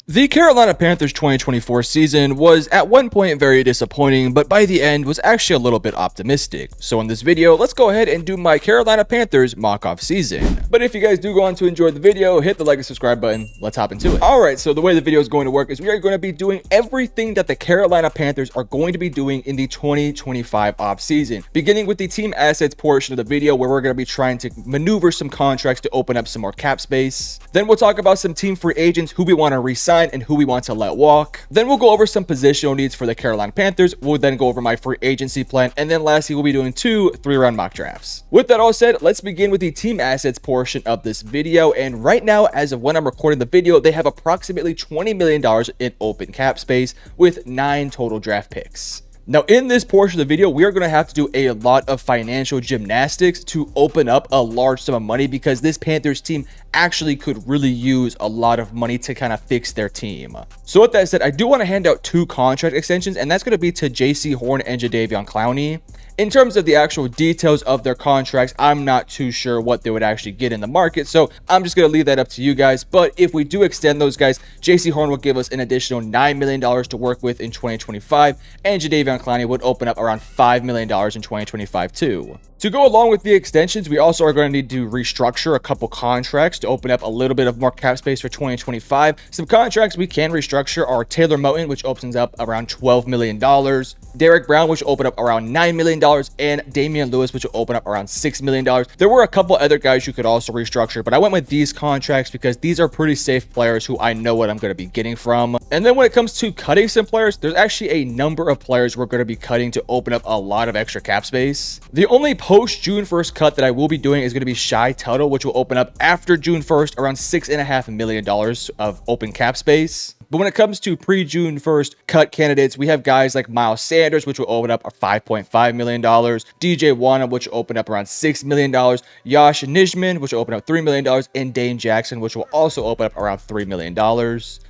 The Carolina Panthers 2024 season was at one point very disappointing, but by the end was actually a little bit optimistic. So in this video, let's go ahead and do my Carolina Panthers mock off season. But if you guys do go on to enjoy the video, hit the like and subscribe button. Let's hop into it. Alright, so the way the video is going to work is we are going to be doing everything that the Carolina Panthers are going to be doing in the 2025 off season, beginning with the team assets portion of the video where we're going to be trying to maneuver some contracts to open up some more cap space. Then we'll talk about some team free agents who we want to re-sign and who we want to let walk. Then we'll go over some positional needs for the Carolina Panthers. We'll then go over my free agency plan, and then lastly we'll be doing 2 3-round mock drafts. With that all said, let's begin with the team assets portion of this video. And right now, as of when I'm recording the video, they have approximately $20 million in open cap space with 9 total draft picks. Now, in this portion of the video, we are going to have to do a lot of financial gymnastics to open up a large sum of money because this Panthers team actually could really use a lot of money to kind of fix their team. So with that said, I do want to hand out 2 contract extensions, and that's going to be to JC Horn and Jadeveon Clowney. In terms of the actual details of their contracts, I'm not too sure what they would actually get in the market, so I'm just going to leave that up to you guys. But if we do extend those guys, JC Horn will give us an additional $9 million to work with in 2025, and Jadeveon Clowney would open up around $5 million in 2025 too. To go along with the extensions, we also are going to need to restructure a couple contracts to open up a little bit of more cap space for 2025. Some contracts we can restructure are Taylor Moton, which opens up around $12 million, Derek Brown, which will open up around $9 million, and Damian Lewis, which will open up around $6 million. There were a couple other guys you could also restructure, but I went with these contracts because these are pretty safe players who I know what I'm going to be getting from. And then when it comes to cutting some players, there's actually a number of players we're going to be cutting to open up a lot of extra cap space. The only post June 1st cut that I will be doing is going to be Shy Tuttle, which will open up after June 1st around $6.5 million of open cap space. But when it comes to pre-June 1st cut candidates, we have guys like Miles Sanders, which will open up $5.5 million, DJ Wana, which will open up around $6 million, Yash Nijman, which will open up $3 million, and Dane Jackson, which will also open up around $3 million.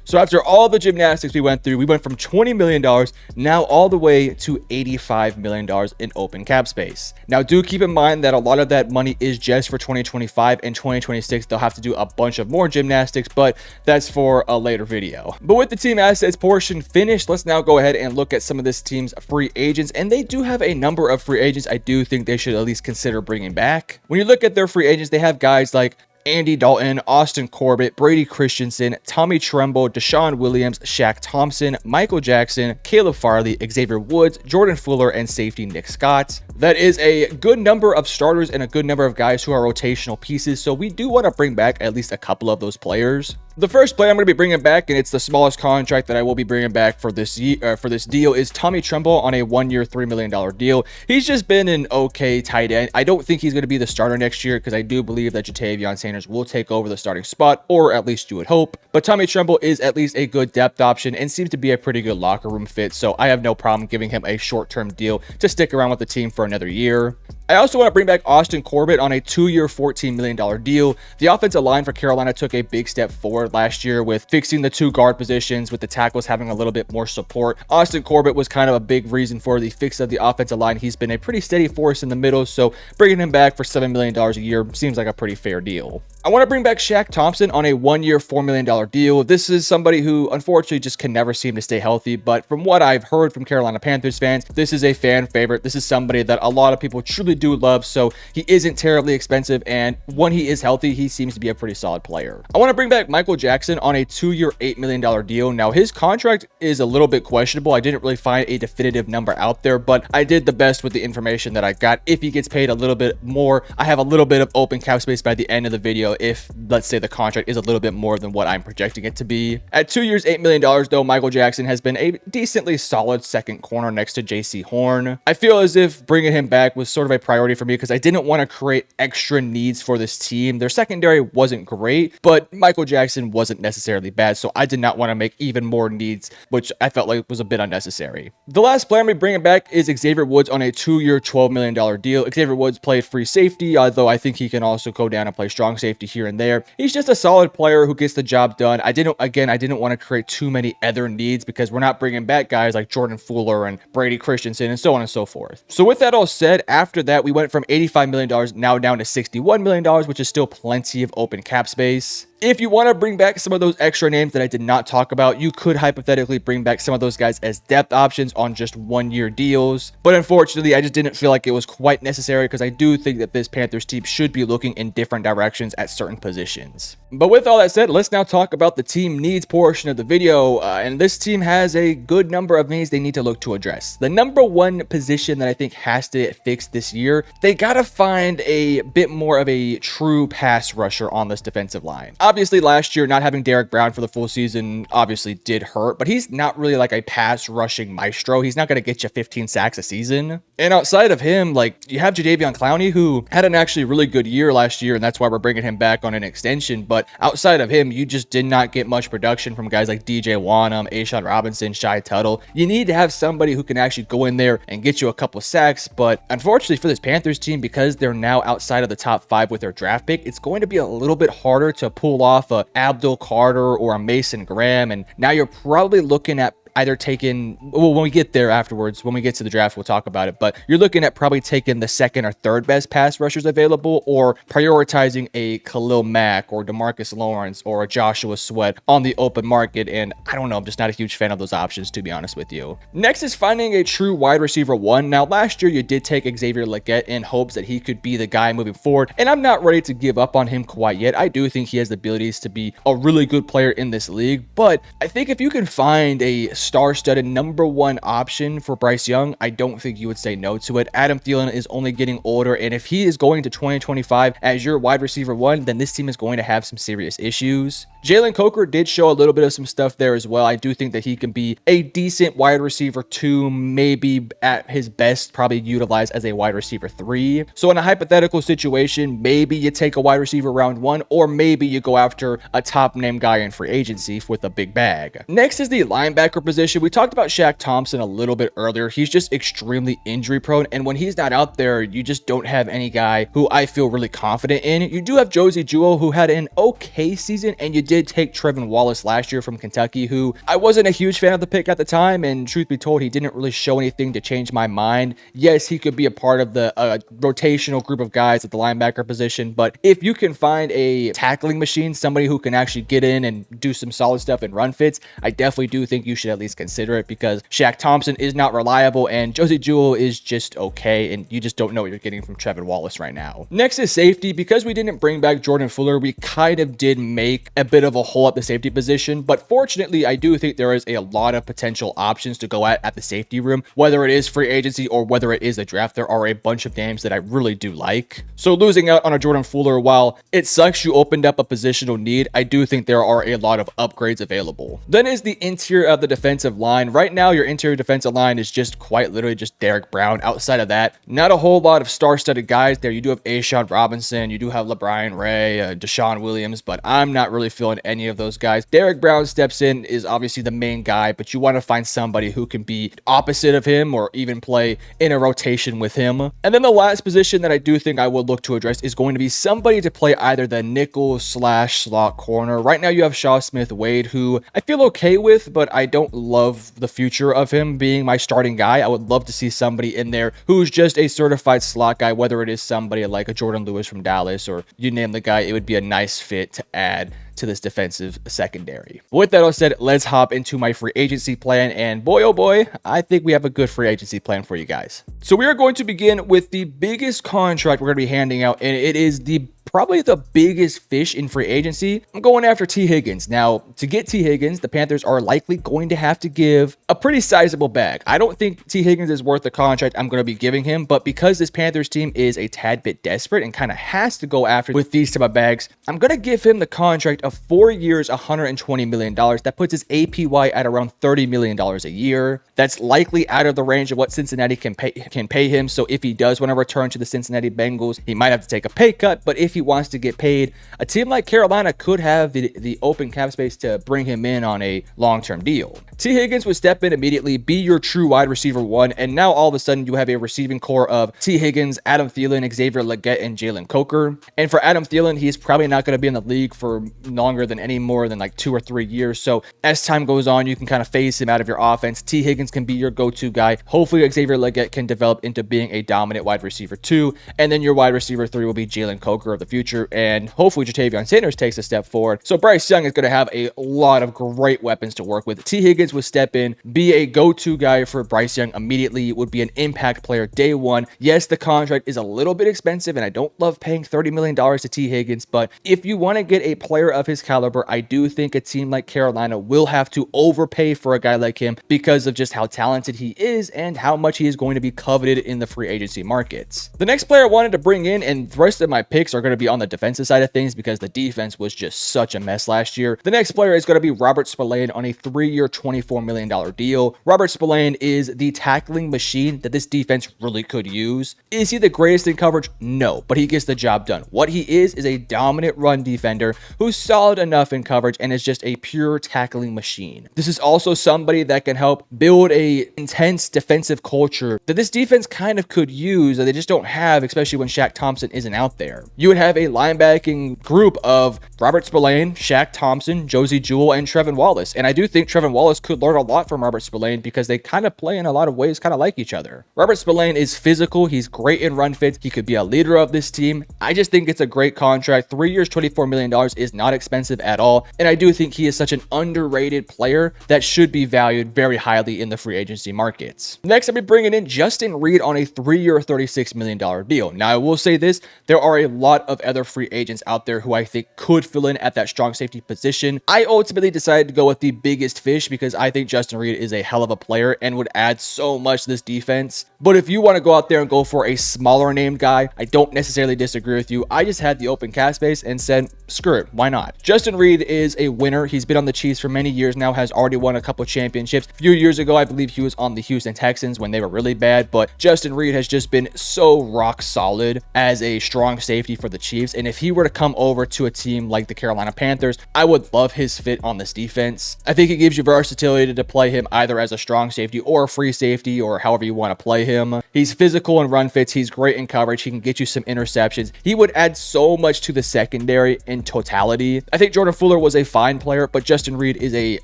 So after all the gymnastics we went through, we went from $20 million now all the way to $85 million in open cap space. Now, do keep in mind that a lot of that money is just for 2025 and 2026. They'll have to do a bunch of more gymnastics, but that's for a later video. But with the team assets portion finished, let's now go ahead and look at some of this team's free agents. And they do have a number of free agents I do think they should at least consider bringing back. When you look at their free agents, they have guys like Andy Dalton, Austin Corbett, Brady Christensen, Tommy Tremble, Deshaun Williams, Shaq Thompson, Michael Jackson, Caleb Farley, Xavier Woods, Jordan Fuller, and safety Nick Scott. That is a good number of starters and a good number of guys who are rotational pieces, so we do want to bring back at least a couple of those players. The first player I'm going to be bringing back, and it's the smallest contract that I will be bringing back for this deal, is Tommy Tremble on a 1-year, $3 million deal. He's just been an okay tight end. I don't think he's going to be the starter next year because I do believe that Jadeveon Sanders will take over the starting spot, or at least you would hope. But Tommy Tremble is at least a good depth option and seems to be a pretty good locker room fit, so I have no problem giving him a short-term deal to stick around with the team for another year. I also want to bring back Austin Corbett on a 2-year, $14 million deal. The offensive line for Carolina took a big step forward last year with fixing the 2 guard positions, with the tackles having a little bit more support. Austin Corbett was kind of a big reason for the fix of the offensive line. He's been a pretty steady force in the middle, so bringing him back for $7 million a year seems like a pretty fair deal. I want to bring back Shaq Thompson on a 1-year, $4 million deal. This is somebody who unfortunately just can never seem to stay healthy, but from what I've heard from Carolina Panthers fans, this is a fan favorite. This is somebody that a lot of people truly do love, so he isn't terribly expensive, and when he is healthy, he seems to be a pretty solid player. I want to bring back Michael Jackson on a 2-year, $8 million deal. Now, his contract is a little bit questionable. I didn't really find a definitive number out there, but I did the best with the information that I got. If he gets paid a little bit more, I have a little bit of open cap space by the end of the video if, let's say, the contract is a little bit more than what I'm projecting it to be. At 2 years, $8 million, though, Michael Jackson has been a decently solid second corner next to JC Horn. I feel as if bringing him back was sort of a priority for me because I didn't want to create extra needs for this team. Their secondary wasn't great, but Michael Jackson wasn't necessarily bad, so I did not want to make even more needs, which I felt like was a bit unnecessary. The last player I'm going to be bringing back is Xavier Woods on a 2-year, $12 million deal. Xavier Woods played free safety, although I think he can also go down and play strong safety here and there. He's just a solid player who gets the job done. I didn't want to create too many other needs because we're not bringing back guys like Jordan Fuller and Brady Christensen and so on and so forth. So with that all said, after that, we went from $85 million now down to $61 million, which is still plenty of open cap space. If you want to bring back some of those extra names that I did not talk about, you could hypothetically bring back some of those guys as depth options on just 1-year deals. But unfortunately, I just didn't feel like it was quite necessary because I do think that this Panthers team should be looking in different directions at certain positions. But with all that said, let's now talk about the team needs portion of the video. And this team has a good number of needs they need to look to address. The number one position that I think has to get fixed this year, they got to find a bit more of a true pass rusher on this defensive line. Obviously, last year, not having Derek Brown for the full season obviously did hurt, but he's not really like a pass rushing maestro. He's not going to get you 15 sacks a season. And outside of him, like, you have Jadeveon Clowney, who had an actually really good year last year, and that's why we're bringing him back on an extension. But outside of him, you just did not get much production from guys like DJ Wanham, A'Shawn Robinson, Shai Tuttle. You need to have somebody who can actually go in there and get you a couple sacks. But unfortunately for this Panthers team, because they're now outside of the top 5 with their draft pick, it's going to be a little bit harder to pull off a Abdul Carter or a Mason Graham. And now you're probably looking at either taking, well, when we get there afterwards, when we get to the draft, we'll talk about it, but you're looking at probably taking the second or third best pass rushers available, or prioritizing a Khalil Mack or DeMarcus Lawrence or a Joshua Sweat on the open market. And I don't know, I'm just not a huge fan of those options, to be honest with you. Next is finding a true wide receiver 1. Now, last year you did take Xavier Legette in hopes that he could be the guy moving forward, and I'm not ready to give up on him quite yet. I do think he has the abilities to be a really good player in this league, but I think if you can find a star-studded number 1 option for Bryce Young, I don't think you would say no to it. Adam Thielen is only getting older, and if he is going to 2025 as your wide receiver 1, then this team is going to have some serious issues. Jalen Coker did show a little bit of some stuff there as well. I do think that he can be a decent wide receiver 2, maybe at his best, probably utilized as a wide receiver 3. So in a hypothetical situation, maybe you take a wide receiver round 1, or maybe you go after a top name guy in free agency with a big bag. Next is the linebacker position. We talked about Shaq Thompson a little bit earlier. He's just extremely injury prone, and when he's not out there, you just don't have any guy who I feel really confident in. You do have Josie Jewell, who had an okay season, and you did take Trevin Wallace last year from Kentucky, who I wasn't a huge fan of the pick at the time, and truth be told, he didn't really show anything to change my mind. Yes, he could be a part of the rotational group of guys at the linebacker position, but if you can find a tackling machine, somebody who can actually get in and do some solid stuff and run fits, I definitely do think you should at least consider it, because Shaq Thompson is not reliable and Josie Jewell is just okay, and you just don't know what you're getting from Trevin Wallace right now. Next is safety. Because we didn't bring back Jordan Fuller, we kind of did make a bit of a hole at the safety position, but fortunately I do think there is a lot of potential options to go at the safety room, whether it is free agency or whether it is the draft. There are a bunch of names that I really do like. So losing out on a Jordan Fuller, while it sucks you opened up a positional need, I do think there are a lot of upgrades available. Then is the interior of the defensive line. Right now your interior defensive line is just quite literally just Derek Brown. Outside of that, not a whole lot of star-studded guys there. You do have A'Shawn Robinson, you do have LeBron Ray, Deshaun Williams, but I'm not really feeling any of those guys. Derek Brown steps in, is obviously the main guy, but you want to find somebody who can be opposite of him or even play in a rotation with him. And then the last position that I do think I would look to address is going to be somebody to play either the nickel / slot corner. Right now you have Shaw Smith-Wade, who I feel okay with, but I don't love the future of him being my starting guy. I would love to see somebody in there who's just a certified slot guy, whether it is somebody like a Jordan Lewis from Dallas or you name the guy. It would be a nice fit to add to this defensive secondary. With that all said, let's hop into my free agency plan, and boy oh boy, I think we have a good free agency plan for you guys. So we are going to begin with the biggest contract we're going to be handing out, and it is probably the biggest fish in free agency. I'm going after T. Higgins. Now, to get T. Higgins, the Panthers are likely going to have to give a pretty sizable bag. I don't think T. Higgins is worth the contract I'm going to be giving him, but because this Panthers team is a tad bit desperate and kind of has to go after with these type of bags, I'm going to give him the contract of 4 years, $120 million. That puts his APY at around $30 million a year. That's likely out of the range of what Cincinnati can pay him. So if he does want to return to the Cincinnati Bengals, he might have to take a pay cut, but if he wants to get paid, a team like Carolina could have the open cap space to bring him in on a long-term deal. T. Higgins would step in immediately, be your true wide receiver 1, and now all of a sudden you have a receiving core of T. Higgins, Adam Thielen, Xavier Legette, and Jalen Coker. And for Adam Thielen, he's probably not going to be in the league for longer than any more than like 2 or 3 years. So as time goes on, you can kind of phase him out of your offense. T. Higgins can be your go-to guy. Hopefully Xavier Legette can develop into being a dominant wide receiver 2, and then your wide receiver 3 will be Jalen Coker of the future, and hopefully Jatavion Sanders takes a step forward. So Bryce Young is going to have a lot of great weapons to work with. T. Higgins would step in, be a go-to guy for Bryce Young immediately, would be an impact player day one. Yes, the contract is a little bit expensive, and I don't love paying $30 million to T. Higgins, but if you want to get a player of his caliber, I do think a team like Carolina will have to overpay for a guy like him because of just how talented he is and how much he is going to be coveted in the free agency markets. The next player I wanted to bring in, and the rest of my picks are going to be on the defensive side of things because the defense was just such a mess last year. The next player is going to be Robert Spillane on a 3-year, $24 million deal. Robert Spillane is the tackling machine that this defense really could use. Is he the greatest in coverage? No, but he gets the job done. What he is a dominant run defender who's solid enough in coverage and is just a pure tackling machine. This is also somebody that can help build a intense defensive culture that this defense kind of could use that they just don't have, especially when Shaq Thompson isn't out there. You would have a linebacking group of Robert Spillane, Shaq Thompson, Josie Jewell, and Trevin Wallace. And I do think Trevin Wallace could learn a lot from Robert Spillane because they kind of play in a lot of ways kind of like each other. Robert Spillane is physical. He's great in run fits. He could be a leader of this team. I just think it's a great contract. 3 years, $24 million is not expensive at all. And I do think he is such an underrated player that should be valued very highly in the free agency markets. Next, I'll be bringing in Justin Reed on a 3-year, $36 million deal. Now, I will say this, there are a lot of other free agents out there who I think could fill in at that strong safety position. I ultimately decided to go with the biggest fish because I think Justin Reed is a hell of a player and would add so much to this defense. But if you want to go out there and go for a smaller named guy, I don't necessarily disagree with you. I just had the open cap space and said, screw it, why not? Justin Reed is a winner. He's been on the Chiefs for many years now, has already won a couple championships. A few years ago, I believe he was on the Houston Texans when they were really bad, but Justin Reed has just been so rock solid as a strong safety for the Chiefs. And if he were to come over to a team like the Carolina Panthers, I would love his fit on this defense. I think it gives you versatility to play him either as a strong safety or a free safety or however you want to play him. He's physical in run fits. He's great in coverage. He can get you some interceptions. He would add so much to the secondary in totality. I think Jordan Fuller was a fine player, but Justin Reed is a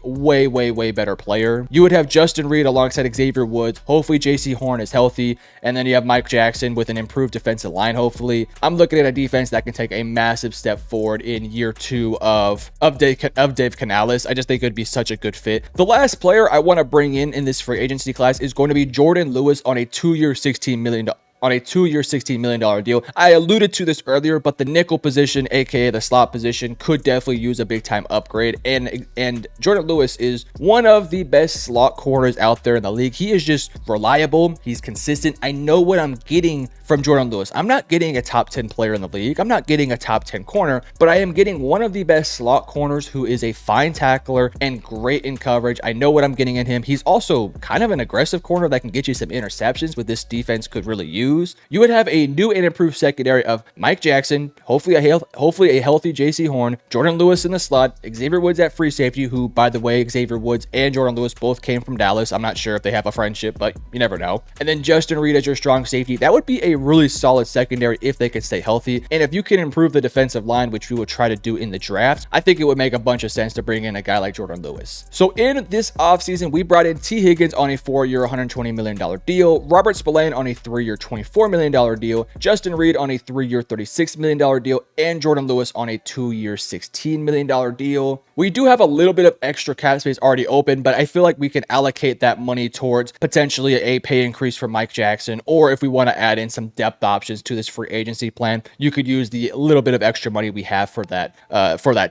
way better player. You would have Justin Reed alongside Xavier Woods. Hopefully JC Horn is healthy. And then you have Mike Jackson with an improved defensive line, hopefully. I'm looking at a defense that can take a massive step forward in year 2 of Dave Canales. I just think it would be such a good fit. The last player I want to bring in this free agency class is going to be Jordan Lewis on a 2-year, $16 million deal. I alluded to this earlier, but the nickel position, aka the slot position, could definitely use a big time upgrade. And Jordan Lewis is one of the best slot corners out there in the league. He is just reliable. He's consistent. I know what I'm getting from Jordan Lewis. I'm not getting a top 10 player in the league. I'm not getting a top 10 corner, but I am getting one of the best slot corners who is a fine tackler and great in coverage. I know what I'm getting in him. He's also kind of an aggressive corner that can get you some interceptions, which this defense could really use. You would have a new and improved secondary of Mike Jackson, hopefully a healthy JC Horn, Jordan Lewis in the slot, Xavier Woods at free safety, who, by the way, Xavier Woods and Jordan Lewis both came from Dallas. I'm not sure if they have a friendship, but you never know. And then Justin Reed as your strong safety. That would be a really solid secondary if they could stay healthy. And if you can improve the defensive line, which we will try to do in the draft, I think it would make a bunch of sense to bring in a guy like Jordan Lewis. So in this offseason, we brought in T. Higgins on a 4-year, $120 million deal, Robert Spillane on a 3-year, $24 million deal, Justin Reed on a 3-year, $36 million deal, and Jordan Lewis on a 2-year, $16 million deal. We do have a little bit of extra cap space already open, but I feel like we can allocate that money towards potentially a pay increase for Mike Jackson, or if we want to add in some depth options to this free agency plan, you could use the little bit of extra money we have for that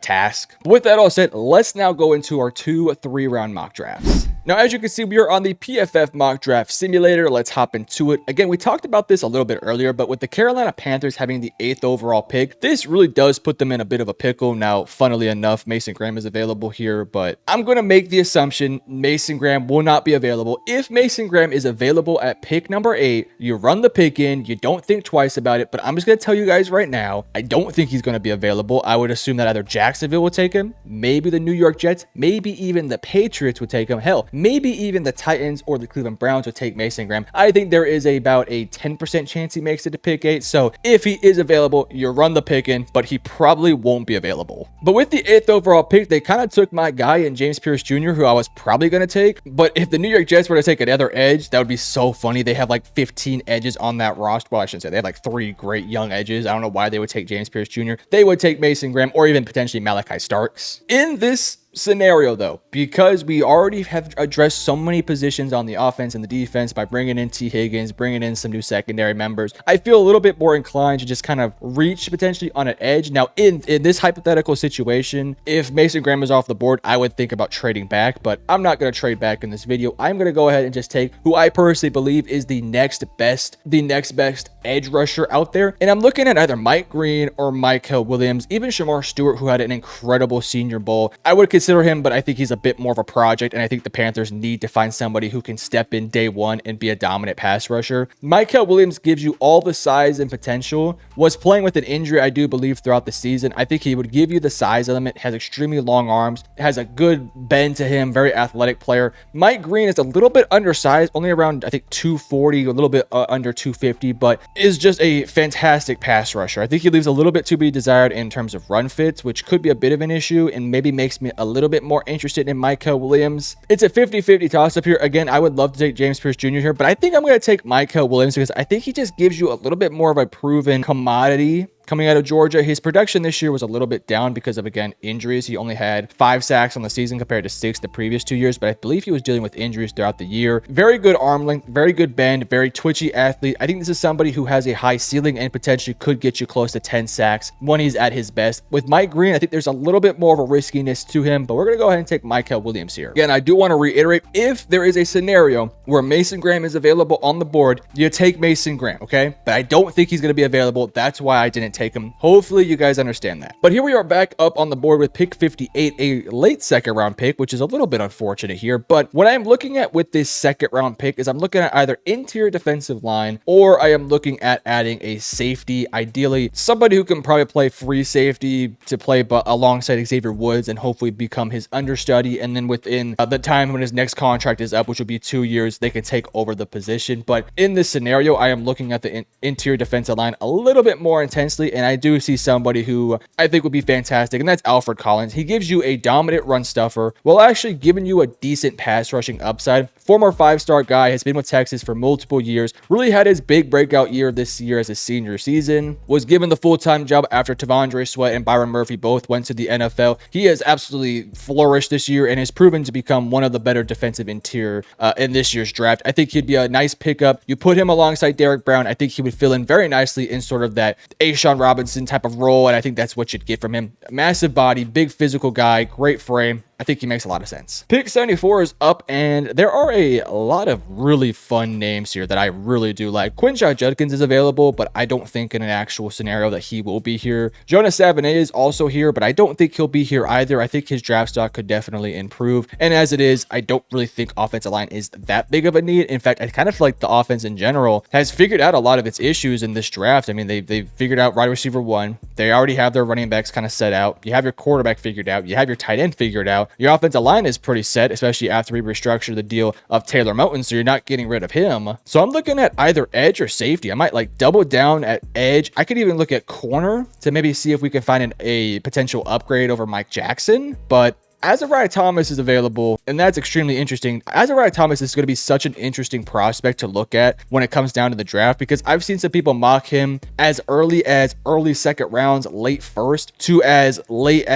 task. With that all said, let's now go into our 2 3-round mock drafts. Now, as you can see, we are on the PFF mock draft simulator. Let's hop into it. Again, we talked about this a little bit earlier, but with the Carolina Panthers having the 8th overall pick, this really does put them in a bit of a pickle. Now, funnily enough, Mason Graham is available here, but I'm going to make the assumption Mason Graham will not be available. If Mason Graham is available at pick number 8, you run the pick in, you don't think twice about it, but I'm just going to tell you guys right now, I don't think he's going to be available. I would assume that either Jacksonville will take him, maybe the New York Jets, maybe even the Patriots would take him. Hell, maybe even the Titans or the Cleveland Browns would take Mason Graham. I think there is about a 10% chance he makes it to pick 8. So if he is available, you run the pick in, but he probably won't be available. But with the 8th overall pick, they kind of took my guy in James Pierce Jr., who I was probably going to take. But if the New York Jets were to take another edge, that would be so funny. They have like 15 edges on that roster. Well, I shouldn't say. They have like 3 great young edges. I don't know why they would take James Pierce Jr. They would take Mason Graham or even potentially Malachi Starks. In this scenario though, because we already have addressed so many positions on the offense and the defense by bringing in T. Higgins, bringing in some new secondary members, I feel a little bit more inclined to just kind of reach potentially on an edge. Now in this hypothetical situation, if Mason Graham is off the board, I would think about trading back, but I'm not going to trade back in this video. I'm going to go ahead and just take who I personally believe is the next best edge rusher out there, and I'm looking at either Mike Green or Micah Williams, even Shamar Stewart, who had an incredible Senior Bowl. I would consider him, but I think he's a bit more of a project, and I think the Panthers need to find somebody who can step in day one and be a dominant pass rusher. Micah Williams gives you all the size and potential. Was playing with an injury, I do believe, throughout the season. I think he would give you the size element, has extremely long arms, has a good bend to him, very athletic player. Mike Green is a little bit undersized, only around, I think, 240, a little bit under 250, but is just a fantastic pass rusher. I think he leaves a little bit to be desired in terms of run fits, which could be a bit of an issue and maybe makes me a little bit more interested in Micah Williams. It's a 50-50 toss-up here. Again, I would love to take James Pierce Jr. here, but I think I'm going to take Micah Williams because I think he just gives you a little bit more of a proven commodity coming out of Georgia. His production this year was a little bit down because of, again, injuries. He only had 5 sacks on the season compared to 6 the previous 2 years, but I believe he was dealing with injuries throughout the year. Very good arm length, very good bend, very twitchy athlete. I think this is somebody who has a high ceiling and potentially could get you close to 10 sacks when he's at his best. With Mike Green, I think there's a little bit more of a riskiness to him, but we're going to go ahead and take Micah Williams here. Again, I do want to reiterate, if there is a scenario where Mason Graham is available on the board, you take Mason Graham, okay? But I don't think he's going to be available. That's why I didn't take him. Hopefully you guys understand that. But here we are back up on the board with pick 58, a late second round pick, which is a little bit unfortunate here. But what I'm looking at with this second round pick is I'm looking at either interior defensive line, or I am looking at adding a safety, ideally somebody who can probably play free safety to play but alongside Xavier Woods and hopefully become his understudy. And then within the time when his next contract is up, which will be 2 years, they can take over the position. But in this scenario, I am looking at the interior defensive line a little bit more intensely, and I do see somebody who I think would be fantastic, and that's Alfred Collins. He gives you a dominant run stuffer while actually giving you a decent pass rushing upside. Former 5-star guy, has been with Texas for multiple years, really had his big breakout year this year as his senior season, was given the full-time job after Tavondre Sweat and Byron Murphy both went to the NFL. He has absolutely flourished this year and has proven to become one of the better defensive interior in this year's draft. I think he'd be a nice pickup. You put him alongside Derrick Brown, I think he would fill in very nicely in sort of that A'Shawn Robinson type of role, and I think that's what you'd get from him. Massive body, big physical guy, great frame. I think he makes a lot of sense. Pick 74 is up, and there are a lot of really fun names here that I really do like. Quinshon Judkins is available, but I don't think in an actual scenario that he will be here. Jonas Savaiinaea is also here, but I don't think he'll be here either. I think his draft stock could definitely improve, and as it is, I don't really think offensive line is that big of a need. In fact, I kind of feel like the offense in general has figured out a lot of its issues in this draft. I mean, they've figured out wide receiver 1. They already have their running backs kind of set out. You have your quarterback figured out. You have your tight end figured out. Your offensive line is pretty set, especially after we restructure the deal of Taylor Moton, so you're not getting rid of him. So I'm looking at either edge or safety. I might like double down at edge. I could even look at corner to maybe see if we can find a potential upgrade over Mike Jackson, but Azariah Thomas is available, and that's extremely interesting. Azariah Thomas is going to be such an interesting prospect to look at when it comes down to the draft, because I've seen some people mock him as early second rounds, late first, to as late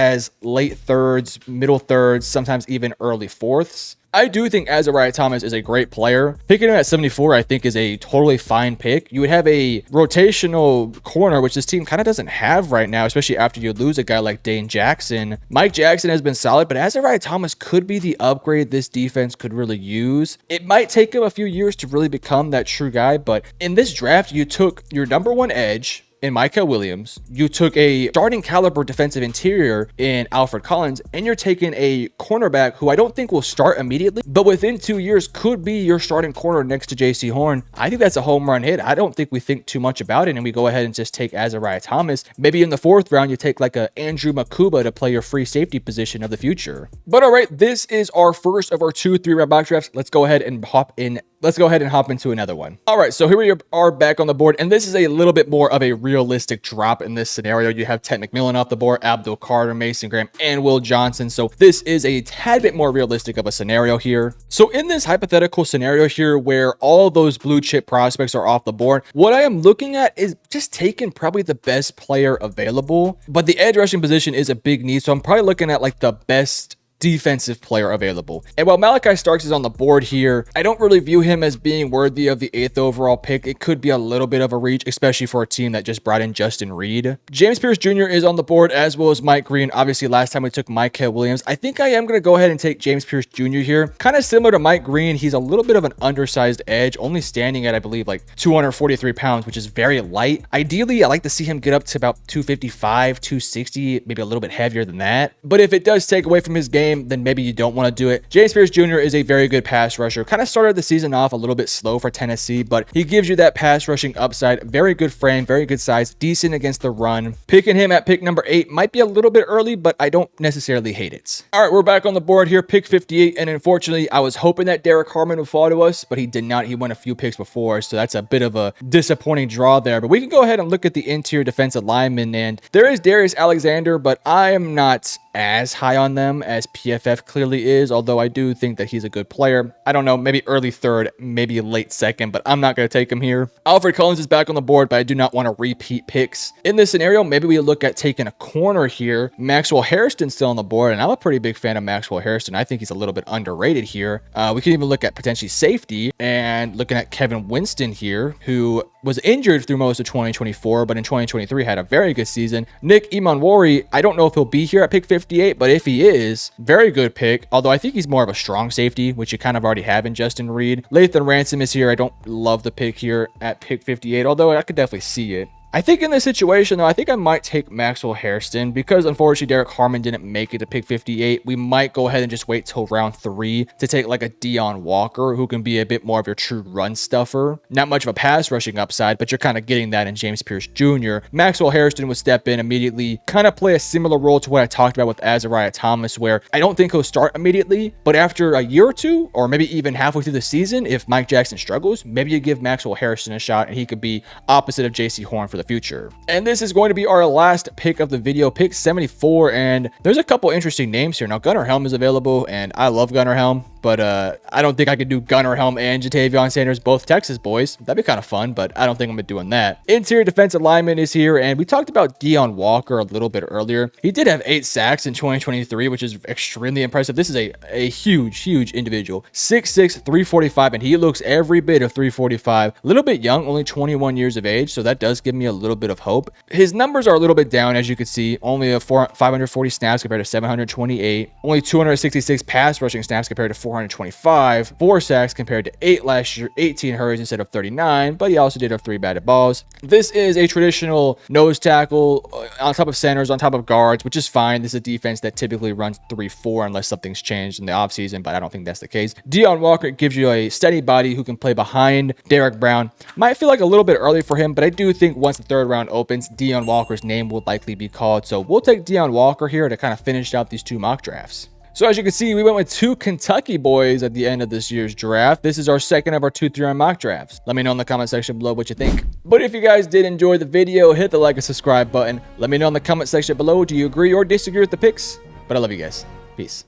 thirds, middle thirds, sometimes even early fourths. I do think Azariah Thomas is a great player. Picking him at 74, I think, is a totally fine pick. You would have a rotational corner, which this team kind of doesn't have right now, especially after you lose a guy like Dane Jackson. Mike Jackson has been solid, but Azariah Thomas could be the upgrade this defense could really use. It might take him a few years to really become that true guy, but in this draft, you took your number 1 edge in Micah Williams, you took a starting caliber defensive interior in Alfred Collins, and you're taking a cornerback who I don't think will start immediately, but within 2 years could be your starting corner next to JC Horn. I think that's a home run hit. I don't think we think too much about it, and we go ahead and just take Azariah Thomas. Maybe in the 4th round, you take like a Andrew Makuba to play your free safety position of the future. But all right, this is our first of our 2 3-round mock drafts. Let's go ahead and hop into another one. All right, so here we are back on the board, and this is a little bit more of a realistic drop in this scenario. You have Ted McMillan off the board, Abdul Carter, Mason Graham, and Will Johnson. So this is a tad bit more realistic of a scenario here. So in this hypothetical scenario here, where all those blue chip prospects are off the board, what I am looking at is just taking probably the best player available, but the edge rushing position is a big need. So I'm probably looking at like the best defensive player available. And while Malachi Starks is on the board here, I don't really view him as being worthy of the 8th overall pick. It could be a little bit of a reach, especially for a team that just brought in Justin Reed. James Pierce Jr. is on the board, as well as Mike Green. Obviously, last time we took Micah Williams. I think I am going to go ahead and take James Pierce Jr. here. Kind of similar to Mike Green, he's a little bit of an undersized edge, only standing at, I believe, like 243 pounds, which is very light. Ideally, I like to see him get up to about 255, 260, maybe a little bit heavier than that. But if it does take away from his game, then maybe you don't want to do it. James Pierce Jr. is a very good pass rusher. Kind of started the season off a little bit slow for Tennessee, but he gives you that pass rushing upside. Very good frame, very good size, decent against the run. Picking him at pick number 8 might be a little bit early, but I don't necessarily hate it. All right, we're back on the board here, pick 58, and unfortunately, I was hoping that Derek Harmon would fall to us, but he did not. He went a few picks before, so that's a bit of a disappointing draw there. But we can go ahead and look at the interior defensive lineman, and there is Darius Alexander, but I am not as high on them as PFF clearly is, although I do think that he's a good player. I don't know, maybe early 3rd, maybe late 2nd, but I'm not going to take him here. Alfred Collins is back on the board, but I do not want to repeat picks. In this scenario, maybe we look at taking a corner here. Maxwell Hairston's still on the board, and I'm a pretty big fan of Maxwell Hairston. I think he's a little bit underrated here. We can even look at potentially safety and looking at Kevin Winston here, who was injured through most of 2024, but in 2023 had a very good season. Nick Emanwori, I don't know if he'll be here at pick 58, but if he is, very good pick, although I think he's more of a strong safety, which you kind of already have in Justin Reed. Lathan Ransom is here. I don't love the pick here at pick 58, although I could definitely see it. I think in this situation, though, I think I might take Maxwell Hairston because, unfortunately, Derek Harmon didn't make it to pick 58. We might go ahead and just wait till round 3 to take like a Deon Walker, who can be a bit more of your true run stuffer. Not much of a pass rushing upside, but you're kind of getting that in James Pierce Jr. Maxwell Hairston would step in immediately, kind of play a similar role to what I talked about with Azariah Thomas, where I don't think he'll start immediately, but after a year or two, or maybe even halfway through the season, if Mike Jackson struggles, maybe you give Maxwell Hairston a shot and he could be opposite of JC Horn for the future. And this is going to be our last pick of the video, pick 74, and there's a couple interesting names here. Now, Gunnar Helm is available, and I love Gunnar Helm, but I don't think I could do Gunnar Helm and Jatavion Sanders, both Texas boys. That'd be kind of fun, but I don't think I'm gonna be doing that. Interior defensive lineman is here, and we talked about Deon Walker a little bit earlier. He did have 8 sacks in 2023, which is extremely impressive. This is a huge individual. 6'6", 345, and he looks every bit of 345. A little bit young, only 21 years of age, so that does give me a little bit of hope. His numbers are a little bit down, as you can see. Only 540 snaps compared to 728. Only 266 pass rushing snaps compared to 425. 4 sacks compared to 8 last year. 18 hurries instead of 39, but he also did have 3 batted balls. This is a traditional nose tackle on top of centers, on top of guards, which is fine. This is a defense that typically runs 3-4 unless something's changed in the offseason, but I don't think that's the case. Deon Walker gives you a steady body who can play behind Derek Brown. Might feel like a little bit early for him, but I do think once the 3rd round opens, Deon Walker's name will likely be called. So we'll take Deon Walker here to kind of finish out these 2 mock drafts. So as you can see, we went with 2 Kentucky boys at the end of this year's draft. This is our second of our 2 3-round mock drafts. Let me know in the comment section below what you think. But if you guys did enjoy the video, hit the like and subscribe button. Let me know in the comment section below, do you agree or disagree with the picks? But I love you guys. Peace.